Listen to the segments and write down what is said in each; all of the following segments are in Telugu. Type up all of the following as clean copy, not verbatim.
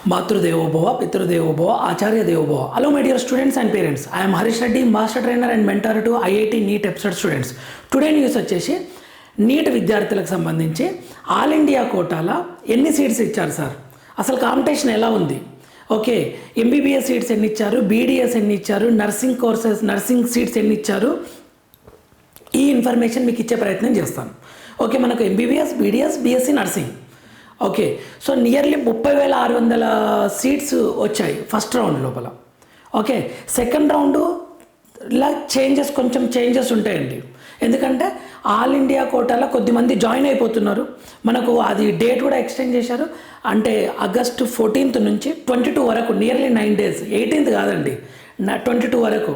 Matrudevo Bhava, Pitrudevo Bhava, Acharya Devo Bhava. Hello my dear students and parents. I am Harish Reddy, Master Trainer and Mentor to IIT NEET episode students. Today news వచ్చేసి నీట్ విద్యార్థులకు సంబంధించి ఆల్ ఇండియా కోటాలో ఎన్ని సీట్స్ ఇచ్చారు సార్, అసలు కాంపిటీషన్ ఎలా ఉంది, ఓకే ఎంబీబీఎస్ సీట్స్ ఎన్ని ఇచ్చారు, బీడీఎస్ ఎన్ని ఇచ్చారు, నర్సింగ్ కోర్సెస్ నర్సింగ్ సీట్స్ ఎన్ని ఇచ్చారు, ఈ ఇన్ఫర్మేషన్ మీకు ఇచ్చే ప్రయత్నం చేస్తాను. ఓకే, మనకు MBBS BDS BSc nursing, okay so nearly 30,600 seats వచ్చాయి ఫస్ట్ రౌండ్ లోపల. ఓకే, సెకండ్ రౌండ్లా కొంచెం చేంజెస్ ఉంటాయండి, ఎందుకంటే ఆల్ ఇండియా కోటాలో కొద్దిమంది జాయిన్ అయిపోతున్నారు. మనకు అది డేట్ కూడా ఎక్స్టెండ్ చేశారు, అంటే ఆగస్టు 14th నుంచి 22 వరకు, నియర్లీ 9 days, 18th కాదండి 22 వరకు.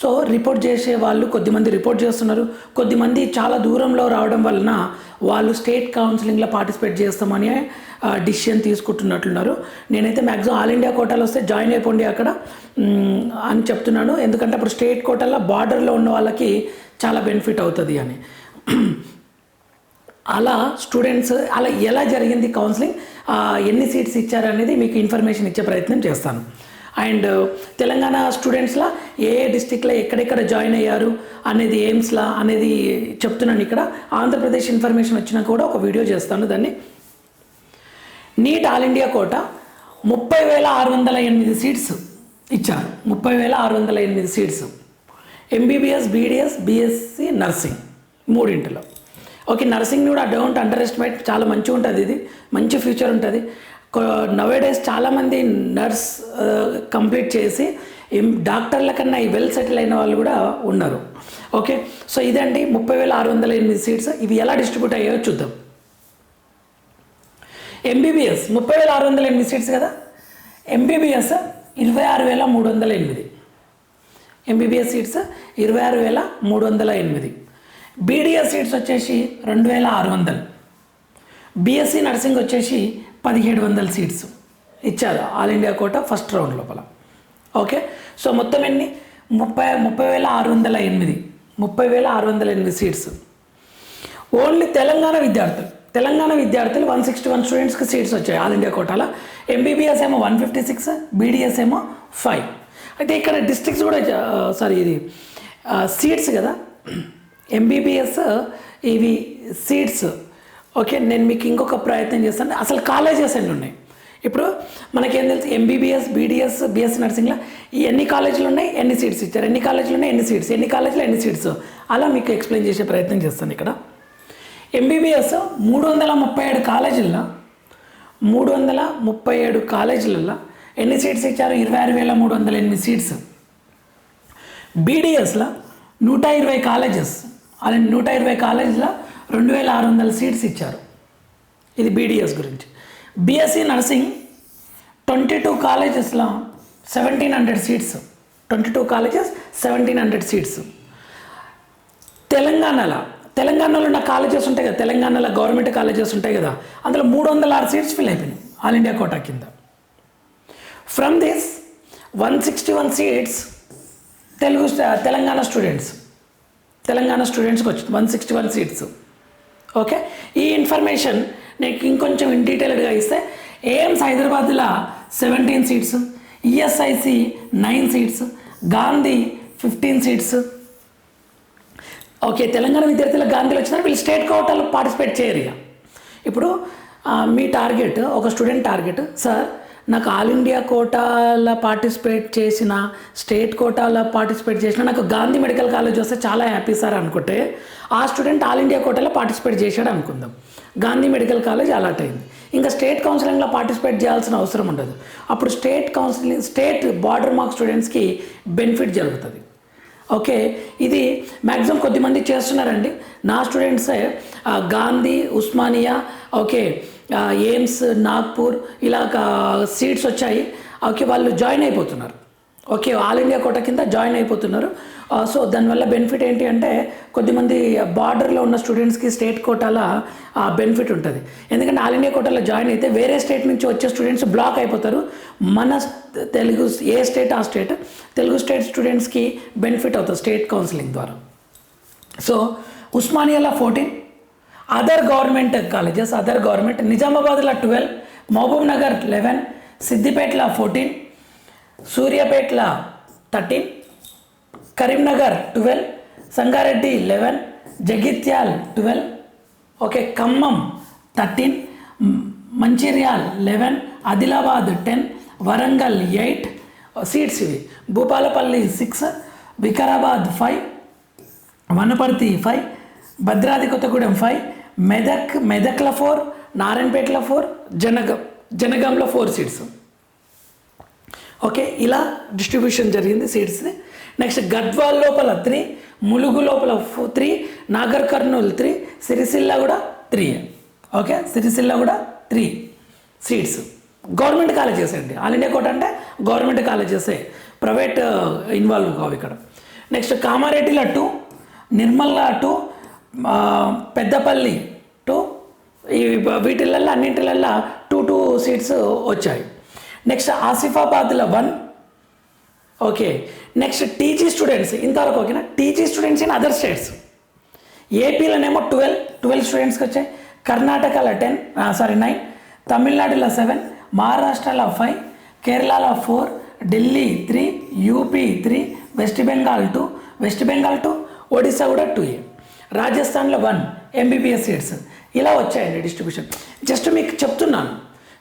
సో రిపోర్ట్ చేసే వాళ్ళు కొద్దిమంది రిపోర్ట్ చేస్తున్నారు, కొద్దిమంది చాలా దూరంలో రావడం వలన వాళ్ళు స్టేట్ కౌన్సిలింగ్లో పార్టిసిపేట్ చేస్తామని డిసిషన్ తీసుకుంటున్నట్లున్నారు. నేనైతే మ్యాక్సిమం ఆల్ ఇండియా కోటాలో వస్తే జాయిన్ అయిపోండి అక్కడ అని చెప్తున్నాను, ఎందుకంటే అప్పుడు స్టేట్ కోటాలో బార్డర్లో ఉన్న వాళ్ళకి చాలా బెనిఫిట్ అవుతుంది అని. అలా స్టూడెంట్స్ అలా ఎలా జరిగింది కౌన్సిలింగ్, ఎన్ని సీట్స్ ఇచ్చారు అనేది మీకు ఇన్ఫర్మేషన్ ఇచ్చే ప్రయత్నం చేస్తాను. అండ్ తెలంగాణ స్టూడెంట్స్లా ఏ డిస్టిక్లో ఎక్కడెక్కడ జాయిన్ అయ్యారు అనేది, ఎయిమ్స్లా అనేది చెప్తున్నాను ఇక్కడ. ఆంధ్రప్రదేశ్ ఇన్ఫర్మేషన్ వచ్చినాక కూడా ఒక వీడియో చేస్తాను దాన్ని. NEET all India quota 30,608 seats ఇచ్చారు, 30,608 seats MBBS BDS BSc nursing మూడింటిలో. ఓకే, నర్సింగ్ కూడా డోంట్ అండర్ ఎస్టిమేట్, చాలా మంచిగా ఉంటుంది, ఇది మంచి ఫ్యూచర్ ఉంటుంది. నవేడేస్ చాలామంది నర్స్ కంప్లీట్ చేసి డాక్టర్ల కన్నా ఈ వెల్ సెటిల్ అయిన వాళ్ళు కూడా ఉన్నారు. ఓకే, సో ఇదండి 30,608 సీట్స్. ఇవి ఎలా డిస్ట్రిబ్యూట్ అయ్యాయో చూద్దాం. ఎంబీబీఎస్ 30,608 సీట్స్ కదా, MBBS 26,308, MBBS seats 26,308, BDS seats వచ్చేసి 2,600, బీఎస్సీ నర్సింగ్ వచ్చేసి 1,700 సీట్స్ ఇచ్చారు all India quota first round లోపల. ఓకే, సో మొత్తం ఎన్ని 30,608 సీట్స్. ఓన్లీ తెలంగాణ విద్యార్థులు 161 స్టూడెంట్స్కి సీట్స్ వచ్చాయి ఆల్ ఇండియా కోటాలో. ఎంబీబీఎస్ ఏమో 156, బీడీఎస్ ఏమో 5. అయితే ఇక్కడ డిస్ట్రిక్ట్స్ కూడా ఇది సీట్స్ కదా, ఎంబీబీఎస్ ఇవి సీట్స్. ఓకే, నేను మీకు ఇంకొక ప్రయత్నం చేస్తాను, అసలు కాలేజెస్ ఎన్ని ఉన్నాయి. ఇప్పుడు మనకేం తెలుసు, ఎంబీబీఎస్ బీడీఎస్ బీఎస్సీ నర్సింగ్లో ఎన్ని కాలేజీలు ఉన్నాయి, ఎన్ని సీట్స్ ఇచ్చారు, ఎన్ని కాలేజీలు ఉన్నాయి, ఎన్ని సీట్స్, ఎన్ని కాలేజీలు ఎన్ని సీట్స్, అలా మీకు ఎక్స్ప్లెయిన్ చేసే ప్రయత్నం చేస్తాను ఇక్కడ. ఎంబీబీఎస్ 337 కాలేజీలలో ఎన్ని సీట్స్ ఇచ్చారు, 26,308 సీట్స్. బీడీఎస్లో 120 కాలేజెస్, అలా 120 కాలేజీలో 2,600 సీట్స్ ఇచ్చారు, ఇది బీడీఎస్ గురించి. బీఎస్సీ నర్సింగ్ 22 కాలేజెస్లో 1,700 సీట్స్, 22 కాలేజెస్ 1,700 సీట్స్. తెలంగాణలో ఉన్న కాలేజెస్ ఉంటాయి కదా, తెలంగాణలో గవర్నమెంట్ కాలేజెస్ ఉంటాయి కదా, అందులో 306 సీట్స్ ఫిల్ అయిపోయినాయి ఆల్ ఇండియా కోటా కింద. ఫ్రమ్ దిస్ 161 సీట్స్ తెలంగాణ స్టూడెంట్స్కి వచ్చింది, 161 సీట్స్. ఓకే, ఈ ఇన్ఫర్మేషన్ నేను ఇంకొంచెం డీటెయిల్డ్గా ఇస్తే, ఎయిమ్స్ హైదరాబాద్లో 17 seats, ESIC 9 seats, Gandhi 15 seats. Okay, Telangana విద్యార్థులకు గాంధీలో వచ్చినారు, వీళ్ళు స్టేట్ కోటాలో పార్టిసిపేట్ చేయరు. ఇక ఇప్పుడు మీ టార్గెట్, ఒక స్టూడెంట్ టార్గెట్, సార్ నాకు ఆల్ ఇండియా కోటాలో పార్టిసిపేట్ చేసిన, స్టేట్ కోటాలో పార్టిసిపేట్ చేసిన, నాకు గాంధీ మెడికల్ కాలేజ్ వస్తే చాలా హ్యాపీ సార్ అనుకుంటే, ఆ స్టూడెంట్ ఆల్ ఇండియా కోటాలో పార్టిసిపేట్ చేశాడు అనుకుందాం, గాంధీ మెడికల్ కాలేజ్ అలాట్ అయింది, ఇంకా స్టేట్ కౌన్సిలింగ్లో పార్టిసిపేట్ చేయాల్సిన అవసరం ఉండదు. అప్పుడు స్టేట్ బార్డర్ మార్క్ స్టూడెంట్స్కి బెనిఫిట్ జరుగుతుంది. ఓకే, ఇది మ్యాక్సిమం కొద్దిమంది చేస్తున్నారండి, నా స్టూడెంట్సే గాంధీ, ఉస్మానియా, ఓకే ఎయిమ్స్, నాగ్పూర్ ఇలా సీట్స్ వచ్చాయి. ఓకే, వాళ్ళు జాయిన్ అయిపోతున్నారు, ఓకే ఆల్ ఇండియా కోట కింద జాయిన్ అయిపోతున్నారు. సో దానివల్ల బెనిఫిట్ ఏంటి అంటే, కొద్దిమంది బార్డర్లో ఉన్న స్టూడెంట్స్కి స్టేట్ కోటాలో బెనిఫిట్ ఉంటుంది, ఎందుకంటే ఆల్ ఇండియా కోటాలో జాయిన్ అయితే వేరే స్టేట్ నుంచి వచ్చే స్టూడెంట్స్ బ్లాక్ అయిపోతారు. మన తెలుగు ఏ స్టేట్ ఆ స్టేట్, తెలుగు స్టేట్ స్టూడెంట్స్కి బెనిఫిట్ అవుతుంది స్టేట్ కౌన్సిలింగ్ ద్వారా. సో ఉస్మానియాలో 14, అదర్ గవర్నమెంట్ కాలేజెస్, నిజామాబాద్లో 12, మహబూబ్ నగర్ 11, సిద్దిపేటలో 14, సూర్యాపేటలో 13, కరీంనగర్ 12, సంగారెడ్డి 11, జగిత్యాల్ 12, ఓకే, ఖమ్మం 13, మంచిర్యాల్ 11, ఆదిలాబాద్ 10, వరంగల్ 8 సీట్స్ ఇవి. భూపాలపల్లి 6, వికారాబాద్ 5, వనపర్తి 5, భద్రాద్రి కొత్తగూడెం 5, మెదక్లో 4, నారాయణపేటలో 4, జనగాంలో 4 సీట్స్. ఓకే, ఇలా డిస్ట్రిబ్యూషన్ జరిగింది సీట్స్ది. నెక్స్ట్ గద్వాల్ లోపల 3, ములుగు లోపల 3, నాగర్ కర్నూల్ 3, సిరిసిల్ల కూడా 3. ఓకే, సిరిసిల్ల కూడా 3 సీట్స్. గవర్నమెంట్ కాలేజెస్ అండి. ఆల్ ఇండియా కోట అంటే గవర్నమెంట్ కాలేజెసే, ప్రైవేట్ ఇన్వాల్వ్ కావు ఇక్కడ. నెక్స్ట్ కామారెడ్డిలో 2, నిర్మల్లా 2, పెద్దపల్లి 2, ఈ వీటిలల్లో అన్నింటిలల్లో 2 సీట్స్ వచ్చాయి. నెక్స్ట్ ఆసిఫాబాద్లో 1. ఓకే, నెక్స్ట్ టీజీ స్టూడెంట్స్ ఇంతవరకు ఓకేనా. TG students in other states, ఏపీలోనేమో 12 స్టూడెంట్స్కి వచ్చాయి, కర్ణాటకలో 9, తమిళనాడులో 7, మహారాష్ట్రలో 5, కేరళలో 4, ఢిల్లీ 3, యూపీ 3, వెస్ట్ బెంగాల్ 2, ఒడిశా కూడా 2, రాజస్థాన్లో 1 ఎంబీబీఎస్ సీట్స్. ఇలా వచ్చాయండి డిస్ట్రిబ్యూషన్. జస్ట్ మీకు చెప్తున్నాను,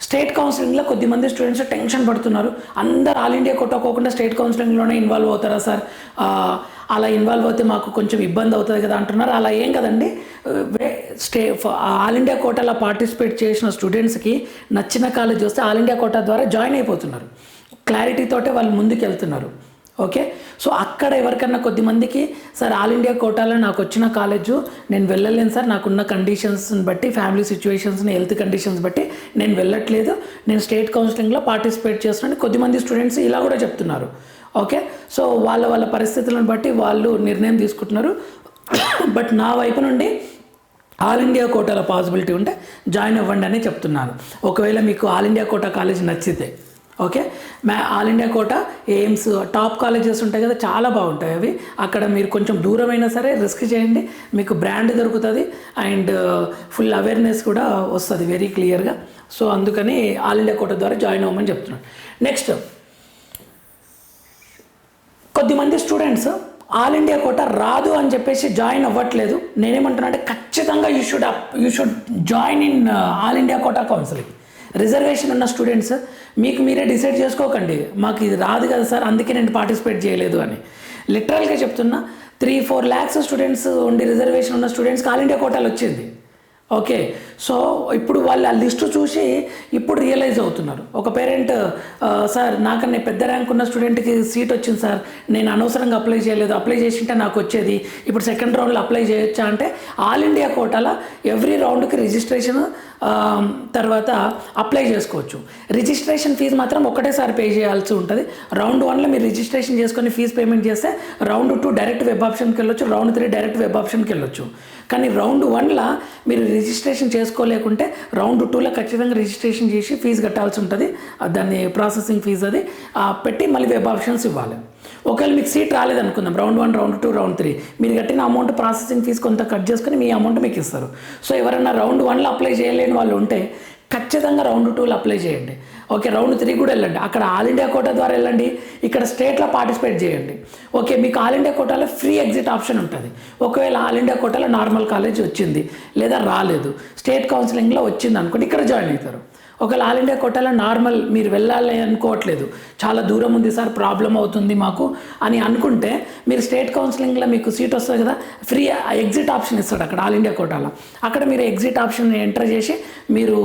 స్టేట్ కౌన్సిలింగ్లో కొద్దిమంది స్టూడెంట్స్ టెన్షన్ పడుతున్నారు. అందరు ఆల్ ఇండియా కొట్టకోకుండా స్టేట్ కౌన్సిలింగ్లోనే ఇన్వాల్వ్ అవుతారా సార్, అలా ఇన్వాల్వ్ అవుతే మాకు కొంచెం ఇబ్బంది అవుతుంది కదా అంటున్నారు. అలా ఏం కదండి. ఆల్ ఇండియా కోటాలో పార్టిసిపేట్ చేసిన స్టూడెంట్స్కి నచ్చిన కాలేజ్ వస్తే ఆల్ ఇండియా కోటా ద్వారా జాయిన్ అయిపోతున్నారు. క్లారిటీతోటే వాళ్ళు ముందుకు వెళ్తున్నారు. ఓకే, సో అక్కడ ఎవరికన్నా కొద్దిమందికి సార్ ఆల్ ఇండియా కోటాలో నాకు వచ్చిన కాలేజు నేను వెళ్ళలేను సార్, నాకున్న కండిషన్స్ని బట్టి, ఫ్యామిలీ సిచ్యువేషన్స్ని, హెల్త్ కండిషన్స్ బట్టి నేను వెళ్ళట్లేదు, నేను స్టేట్ కౌన్సిలింగ్లో పార్టిసిపేట్ చేస్తున్నాను కొద్దిమంది స్టూడెంట్స్ ఇలా కూడా చెప్తున్నారు. ఓకే, సో వాళ్ళ పరిస్థితులను బట్టి వాళ్ళు నిర్ణయం తీసుకుంటున్నారు. బట్ నా వైపు నుండి ఆల్ ఇండియా కోటాలో పాసిబిలిటీ ఉంటే జాయిన్ అవ్వండి అని చెప్తున్నాను. ఒకవేళ మీకు ఆల్ ఇండియా కోటా కాలేజ్ నచ్చితే. Okay, all India quota AIIMS top colleges ఉంటాయి కదా, చాలా బాగుంటాయి అవి. అక్కడ మీరు కొంచెం దూరమైనా సరే రిస్క్ చేయండి, మీకు బ్రాండ్ దొరుకుతుంది అండ్ ఫుల్ అవేర్నెస్ కూడా వస్తుంది వెరీ క్లియర్గా. సో అందుకని ఆల్ ఇండియా కోటా ద్వారా జాయిన్ అవ్వమని చెప్తున్నాను. నెక్స్ట్ కొద్దిమంది స్టూడెంట్స్ ఆల్ ఇండియా కోటా రాదు అని చెప్పేసి జాయిన్ అవ్వట్లేదు. నేనేమంటున్నా అంటే ఖచ్చితంగా you should join in all India quota counselling. Reservation ఉన్న స్టూడెంట్స్ మీకు మీరే డిసైడ్ చేసుకోకండి, మాకు ఇది రాదు కదా సార్ అందుకే నేను పార్టిసిపేట్ చేయలేదు అని. లిటరల్గా చెప్తున్నా, 3-4 lakhs స్టూడెంట్స్ ఉండి రిజర్వేషన్ ఉన్న స్టూడెంట్స్కి ఆల్ ఇండియా కోటాలు వచ్చింది. ఓకే, సో ఇప్పుడు వాళ్ళు ఆ లిస్టు చూసి ఇప్పుడు రియలైజ్ అవుతున్నారు. ఒక పేరెంట్ సార్ నాకన్నా పెద్ద ర్యాంక్ ఉన్న స్టూడెంట్కి సీట్ వచ్చింది సార్, నేను అనవసరంగా అప్లై చేయలేదు, అప్లై చేసింటే నాకు వచ్చేది, ఇప్పుడు సెకండ్ రౌండ్లో అప్లై చేయొచ్చా అంటే ఆల్ ఇండియా కోటాలో ఎవ్రీ రౌండ్కి రిజిస్ట్రేషన్ తర్వాత అప్లై చేసుకోవచ్చు. రిజిస్ట్రేషన్ ఫీజు మాత్రం ఒకటేసారి పే చేయాల్సి ఉంటుంది. రౌండ్ 1లో మీరు రిజిస్ట్రేషన్ చేసుకొని ఫీజు పేమెంట్ చేస్తే రౌండ్ 2 డైరెక్ట్ వెబ్ ఆప్షన్కి వెళ్ళొచ్చు, రౌండ్ 3 డైరెక్ట్ వెబ్ ఆప్షన్కి వెళ్ళొచ్చు. కానీ రౌండ్ 1లో మీరు రిజిస్ట్రేషన్ చేసుకోలేకుంటే రౌండ్ 2లో ఖచ్చితంగా రిజిస్ట్రేషన్ చేసి ఫీజు కట్టాల్సి ఉంటుంది. దాన్ని ప్రాసెసింగ్ ఫీజు అది పెట్టి మళ్ళీ వెబ్ ఆప్షన్స్ ఇవ్వాలి. ఒకవేళ మీకు సీట్ రాలేదనుకుందాం, రౌండ్ 1, రౌండ్ 2, రౌండ్ 3 మీరు కట్టిన అమౌంట్ ప్రాసెసింగ్ ఫీజు కొంత కట్ చేసుకొని మీ అమౌంట్ మీకు ఇస్తారు. సో ఎవరైనా రౌండ్ 1లో అప్లై చేయలేని వాళ్ళు ఉంటే ఖచ్చితంగా రౌండ్ 2లో అప్లై చేయండి. ఓకే, రౌండ్ 3 కూడా వెళ్ళండి, అక్కడ ఆల్ ఇండియా కోటా ద్వారా వెళ్ళండి, ఇక్కడ స్టేట్లో పార్టిసిపేట్ చేయండి. ఓకే, మీకు ఆల్ ఇండియా కోటాలో ఫ్రీ ఎగ్జిట్ ఆప్షన్ ఉంటుంది. ఒకవేళ ఆల్ ఇండియా కోటాలో నార్మల్ కాలేజ్ వచ్చింది లేదా రాలేదు, స్టేట్ కౌన్సిలింగ్లో వచ్చింది అనుకోండి, ఇక్కడ జాయిన్ అవుతారు. ఒకవేళ ఆల్ ఇండియా కోటాలో నార్మల్ మీరు వెళ్ళాలి అనుకోవట్లేదు, చాలా దూరం ఉంది సార్, ప్రాబ్లం అవుతుంది మాకు అని అనుకుంటే మీరు స్టేట్ కౌన్సిలింగ్లో మీకు సీట్ వస్తుంది కదా, ఫ్రీ ఎగ్జిట్ ఆప్షన్ ఇస్తాడు అక్కడ ఆల్ ఇండియా కోటాలో. అక్కడ మీరు ఎగ్జిట్ ఆప్షన్ ఎంటర్ చేసి మీరు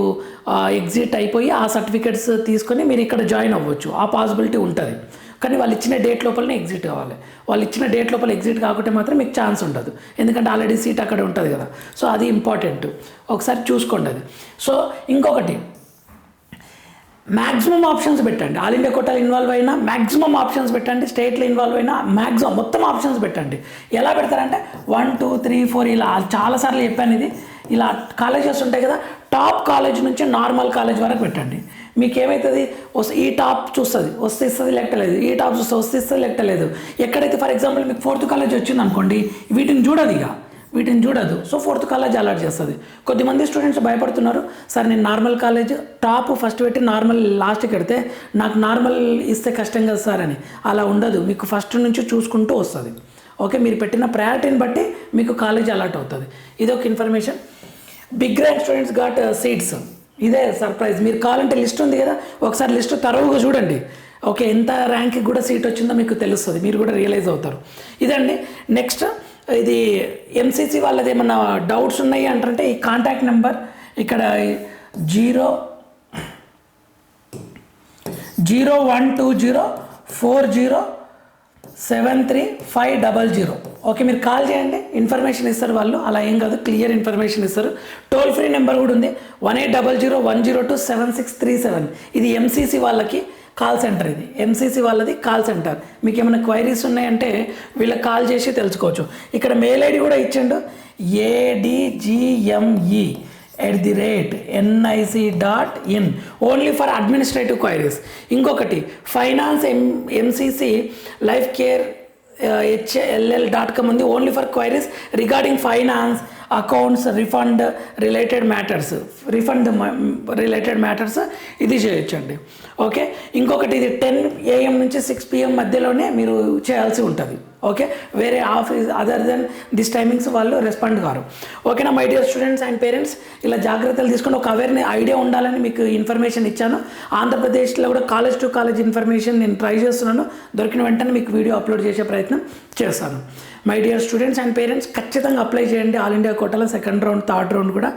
ఎగ్జిట్ అయిపోయి ఆ సర్టిఫికేట్స్ తీసుకొని మీరు ఇక్కడ జాయిన్ అవ్వచ్చు. ఆ పాసిబిలిటీ ఉంటుంది. కానీ వాళ్ళు ఇచ్చిన డేట్ లోపలనే ఎగ్జిట్ కావాలి. వాళ్ళు ఇచ్చిన డేట్ లోపల ఎగ్జిట్ కాకుంటే మాత్రం మీకు ఛాన్స్ ఉండదు, ఎందుకంటే ఆల్రెడీ సీట్ అక్కడ ఉంటుంది కదా. సో అది ఇంపార్టెంట్, ఒకసారి చూసుకోండి అది. సో ఇంకొకటి, మ్యాక్సిమం ఆప్షన్స్ పెట్టండి. ఆల్ ఇండియా కోటాలో ఇన్వాల్వ్ అయినా మ్యాక్సిమం ఆప్షన్స్ పెట్టండి, స్టేట్లో ఇన్వాల్వ్ అయినా మ్యాక్సిమం మొత్తం ఆప్షన్స్ పెట్టండి. ఎలా పెడతారంటే 1, 2, 3, 4 ఇలా చాలాసార్లు చెప్పాను. ఇది ఇలా కాలేజెస్ ఉంటాయి కదా, టాప్ కాలేజ్ నుంచి నార్మల్ కాలేజ్ వరకు పెట్టండి. మీకు ఏమవుతుంది, ఈ టాప్ చూస్తుంది వస్తే ఇస్తుంది లెక్కలేదు, ఈ టాప్ చూస్తే వస్తే ఇస్తుంది లెక్కలేదు. ఎక్కడైతే ఫర్ ఎగ్జాంపుల్ మీకు 4th కాలేజ్ వచ్చింది అనుకోండి, వీటిని చూడదు, ఇక వీటిని చూడదు. సో 4th కాలేజ్ అలాట్ చేస్తుంది. కొద్దిమంది స్టూడెంట్స్ భయపడుతున్నారు, సార్ నేను నార్మల్ కాలేజ్ టాప్ ఫస్ట్ పెట్టి నార్మల్ లాస్ట్కి పెడితే నాకు నార్మల్ ఇస్తే కష్టం కదా సార్ అని. అలా ఉండదు, మీకు ఫస్ట్ నుంచి చూసుకుంటూ వస్తుంది. ఓకే, మీరు పెట్టిన ప్రయారిటీని బట్టి మీకు కాలేజ్ అలాట్ అవుతుంది. ఇది ఒక information. Big rank students got seats. ఇదే సర్ప్రైజ్. మీరు కావాలంటే లిస్ట్ ఉంది కదా, ఒకసారి లిస్ట్ తరువుగా చూడండి. ఓకే, ఎంత ర్యాంక్కి కూడా సీట్ వచ్చిందో మీకు తెలుస్తుంది, మీరు కూడా రియలైజ్ అవుతారు. ఇదండి. నెక్స్ట్, ఇది ఎంసీసీ వాళ్ళది ఏమన్నా డౌట్స్ ఉన్నాయి అంటే ఈ కాంటాక్ట్ నెంబర్ ఇక్కడ 0120407350. ఓకే, మీరు కాల్ చేయండి, ఇన్ఫర్మేషన్ ఇస్తారు వాళ్ళు. అలా ఏం కాదు, క్లియర్ ఇన్ఫర్మేషన్ ఇస్తారు. టోల్ ఫ్రీ నెంబర్ కూడా ఉంది, 180010027637. ఇది ఎంసీసీ వాళ్ళకి కాల్ సెంటర్. ఇది ఎంసీసీ వాళ్ళది కాల్ సెంటర్. మీకు ఏమైనా క్వైరీస్ ఉన్నాయంటే వీళ్ళకి కాల్ చేసి తెలుసుకోవచ్చు. ఇక్కడ మెయిల్ ఐడి కూడా ఇచ్చిండు, adgme@nic.in, only for administrative queries. ఇంకొకటి finance MCC life care HLL.com ఉంది, only for queries regarding finance, accounts, refund related matters ఇది చేయొచ్చండి. ఓకే, ఇంకొకటి ఇది 10 AM నుంచి 6 PM మధ్యలోనే మీరు చేయాల్సి ఉంటుంది. ఓకే, వేరే office other then this timings వాళ్ళు రెస్పాండ్ కారు. ఓకేనా my dear students and parents, ఇలా జాగ్రత్తలు తీసుకొని ఒక ఐడియా ఉండాలని మీకు ఇన్ఫర్మేషన్ ఇచ్చాను. ఆంధ్రప్రదేశ్లో కూడా కాలేజ్ టు కాలేజ్ ఇన్ఫర్మేషన్ నేను ట్రై చేస్తున్నాను. దొరికిన వెంటనే మీకు వీడియో అప్లోడ్ చేసే ప్రయత్నం చేస్తాను. My dear students and parents, ఖచ్చితంగా అప్లై చేయండి. ఆల్ ఇండియా కోటాలో 2nd రౌండ్ 3rd రౌండ్ కూడా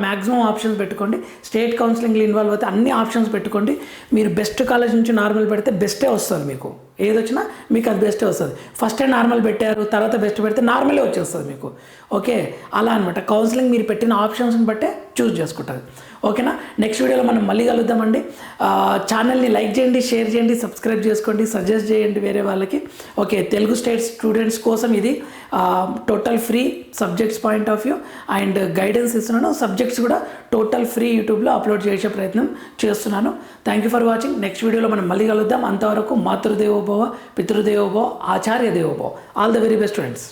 మ్యాక్సిమం ఆప్షన్స్ పెట్టుకోండి. స్టేట్ కౌన్సిలింగ్లో ఇన్వాల్వ్ అయితే అన్ని ఆప్షన్స్ పెట్టుకోండి. మీరు బెస్ట్ కాలేజ్ నుంచి నార్మల్ పెడితే బెస్టే వస్తుంది. మీకు ఏదొచ్చినా మీకు అది బెస్టే వస్తుంది. ఫస్టే నార్మల్ పెట్టారు, తర్వాత బెస్ట్ పెడితే నార్మలే వచ్చేస్తుంది మీకు. ఓకే, అలా అనమాట. కౌన్సిలింగ్ మీరు పెట్టిన ఆప్షన్స్ని బట్టే చూస్ చేసుకుంటుంది. ఓకేనా, నెక్స్ట్ వీడియోలో మనం మళ్ళీ కలుద్దామండి. ఛానల్ని లైక్ చేయండి, షేర్ చేయండి, సబ్స్క్రైబ్ చేసుకోండి, సజెస్ట్ చేయండి వేరే వాళ్ళకి. ఓకే, తెలుగు స్టేట్ స్టూడెంట్స్ కోసం ఇది total free subjects point of view and guidance ఇస్తున్నాను. సబ్జెక్ట్స్ కూడా టోటల్ ఫ్రీ యూట్యూబ్లో అప్లోడ్ చేసే ప్రయత్నం చేస్తున్నాను. Thank you for watching. Next వీడియోలో మనం మళ్ళీ కలుద్దాం. అంతవరకు మాతృదేవోభవ, పితృదేవోభవ, ఆచార్య దేవోభవ. All the very best students.